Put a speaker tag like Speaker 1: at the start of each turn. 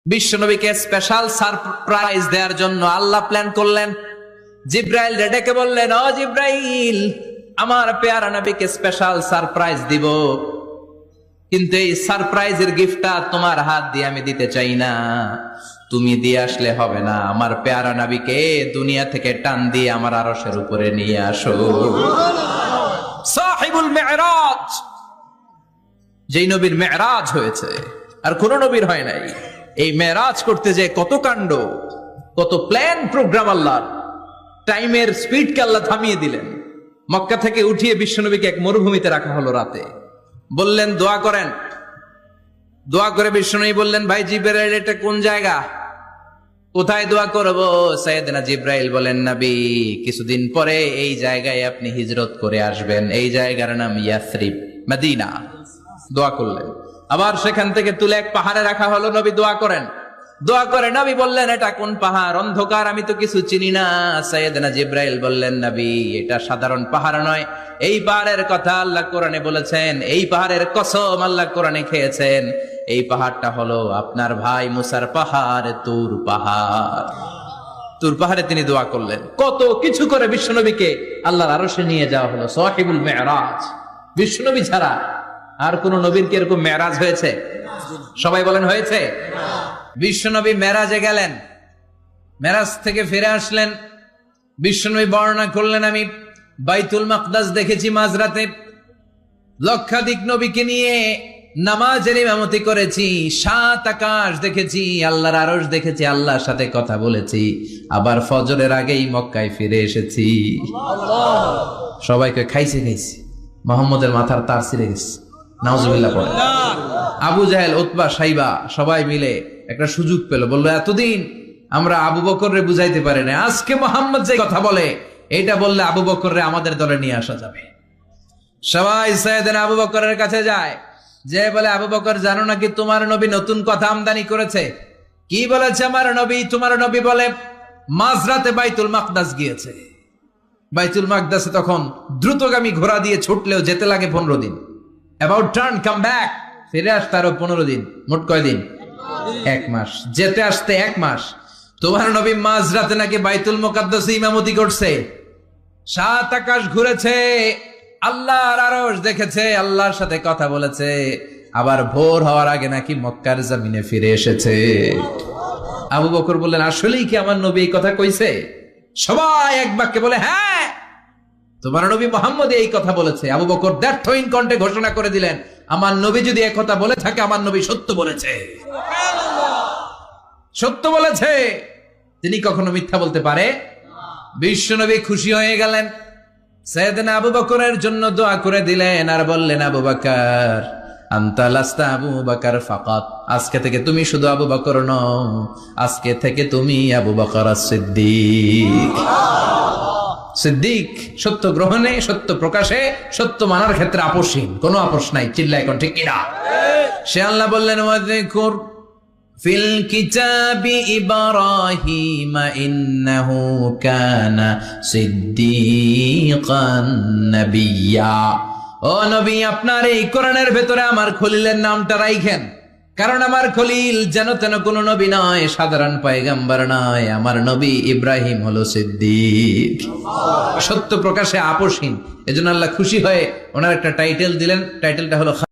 Speaker 1: বিশ্বনবীকে special surprise দেওয়ার জন্য আল্লাহ প্ল্যান করলেন। জিব্রাইল ডেকে বললেন, ও জিব্রাইল, আমার পেয়ারা নবীকে স্পেশাল সারপ্রাইজ দিব, কিন্তু এই সারপ্রাইজের গিফটটা তোমার হাত দিয়ে আমি দিতে চাই না, তুমি দিয়ে আসলে হবে না। আমার পেয়ারা নবীকে দুনিয়া থেকে টান দিয়ে আমার আরশের উপরে নিয়ে আসো। সাহিবুল মেরাজ, যেই নবীর মেরাজ হয়েছে আর কোন নবীর হয় নাই। এই মেরাজ করতে যে কত কাণ্ড, কত প্ল্যান প্রোগ্রাম আল্লাহর। টাইমের স্পিডকে আল্লাহ থামিয়ে দিলেন। মক্কা থেকে উঠিয়ে বিশ্বনবীকে এক মরুভূমিতে রাখা হলো রাতে। বললেন দোয়া করেন। দোয়া করে বিশ্বনবী বললেন, ভাই জিব্রাইল, এটা কোন জায়গা, কোথায় দোয়া করব? সাইয়েদনা জিব্রাইল বলেন, নবী, কিছুদিন পরে এই জায়গায় আপনি হিজরত করে আসবেন, এই জায়গার নাম ইয়াসরিব, মদিনা। দোয়া করলেন। আবার সেখান থেকে তুলে এক পাহাড়ে রাখা হলো। নবী দোয়া করেন। দোয়া করে নবী বললেন, এটা কোন পাহাড়? অন্ধকার, আমি তো কিছু চিনি না। সাইয়েদনা জিব্রাইল বললেন, নবী, এটা সাধারণ পাহাড় নয়, এই পাহাড়ের কথা আল্লাহ কোরআনে বলেছেন, এই পাহাড়ের কসম আল্লাহ কোরআনে খেয়েছেন। এই পাহাড়টা হলো আপনার ভাই মুসার পাহাড়, তুর পাহাড়। তুর পাহাড়ে তিনি দোয়া করলেন। কত কিছু করে বিশ্বনবীকে আল্লাহর আরশে নিয়ে যাওয়া হলো। সাহিবুল মেরাজ। বিশ্বনবী ছাড়া আর কোন নবীর কি এরকম মেরাজ হয়েছে? সবাই বলেন হয়েছে। বিশ্বনবী মেরাজে গেলেন, মেরাজ থেকে ফিরে আসলেন। বিশ্বনবী বর্ণনা করলেন, আমি বাইতুল মাকদাস দেখেছি মাঝরাতে, লক্ষাধিক নবীকে নিয়ে নামাজের ইমামতি করেছি, 7 আকাশ দেখেছি, আল্লাহর আরশ দেখেছি, আল্লাহর সাথে কথা বলেছি, আবার ফজরের আগেই মক্কায় ফিরে এসেছি। সবাইকে খাইছে মোহাম্মদের মাথার তার ছিঁড়ে গেছে। নাউজুবিল্লাহ পড়ে। আবু জাহেল, উতবা, সাইবা সবাই মিলে একটা সুযোগ পেল। বললো, এতদিন আমরা আবু বকররে বুঝাইতে পারি না, আজকে মোহাম্মদ যে কথা বলে এটা বললে আবু বকররে আমাদের দলে নিয়ে আসা যাবে। সবাই সাইয়েদনা আবু বকরের কাছে যায়, যে বলে, আবু বকর, জানো নাকি তোমার নবী নতুন কথা আমদানি করেছে? কি বলেছে আমার নবী? তোমার নবী বলে মাঝরাতে বাইতুল মাকদাস গিয়েছে। বাইতুল মাকদাসে তখন দ্রুতগামী ঘোড়া দিয়ে ছুটলেও যেতে লাগে 15 দিন। অ্যাবাউট টার্ন কাম ব্যাক, ফিরে আসতে আরো 15 দিন। মোট কয়দিন? 1 মাস। যেতে আসতে 1 মাস। তোমার নবী মাঝরাতে নাকি বাইতুল মুকাদ্দাসে ইমামতি করছে, 7 আকাশ ঘুরেছে, আল্লাহর আরশ দেখেছে, আল্লাহর সাথে কথা বলেছে, আবার ভোর হওয়ার আগে নাকি মক্কার জমিনে ফিরে এসেছে। আবু বকর বললেন, আসলেই কি আমার নবী এই কথা কইছে? সবাই এক বাক্যে বলে, হ্যাঁ, তোমার নবী মুহাম্মদ এই কথা বলেছে। আবু বকর দ্ব্যর্থহীন কণ্ঠে ঘোষণা করে দিলেন, আমার নবী যদি এই কথা বলে থাকে, আমার নবী সত্য বলেছে। সত্য বলেছে, তিনি কখনো মিথ্যা বলতে পারে? বিশ্বনবী খুশি হয়ে গেলেন। সাইয়েদনা আবু বকরের জন্য দোয়া করে দিলেন আর বললেন, আবু বকর, আনতা লাস্তা আবু বকর ফাকাত, আজকে থেকে তুমি শুধু আবু বকর নও, আজকে থেকে তুমি আবু বকর সিদ্দিক। সিদ্দিক, সত্য গ্রহণে, সত্য প্রকাশে, সত্য মানার ক্ষেত্রে আপোষহীন, কোনো আপোষ নাই। চিল্লা এখন ঠিক কিনা? সে আল্লাহ বললেন, ওয়াযকুর ফিল কিতাবি ইব্রাহিম ইন্নাহু কানা সিদ্দিকান নাবিয়্যা। ও নবী, আপনার এই কোরআনের ভেতরে আমার খলিলের নামটা রাখেন, কারণ আমার খলিল যেন তেন কোন নবী নয়, সাধারণ পয়গম্বর নয়, আমার নবী ইব্রাহিম হলো সিদ্দিক, সত্য প্রকাশে আপোষহীন। এজন্য আল্লাহ খুশি হয়ে ওনার একটা টাইটেল দিলেন। টাইটেলটা হলো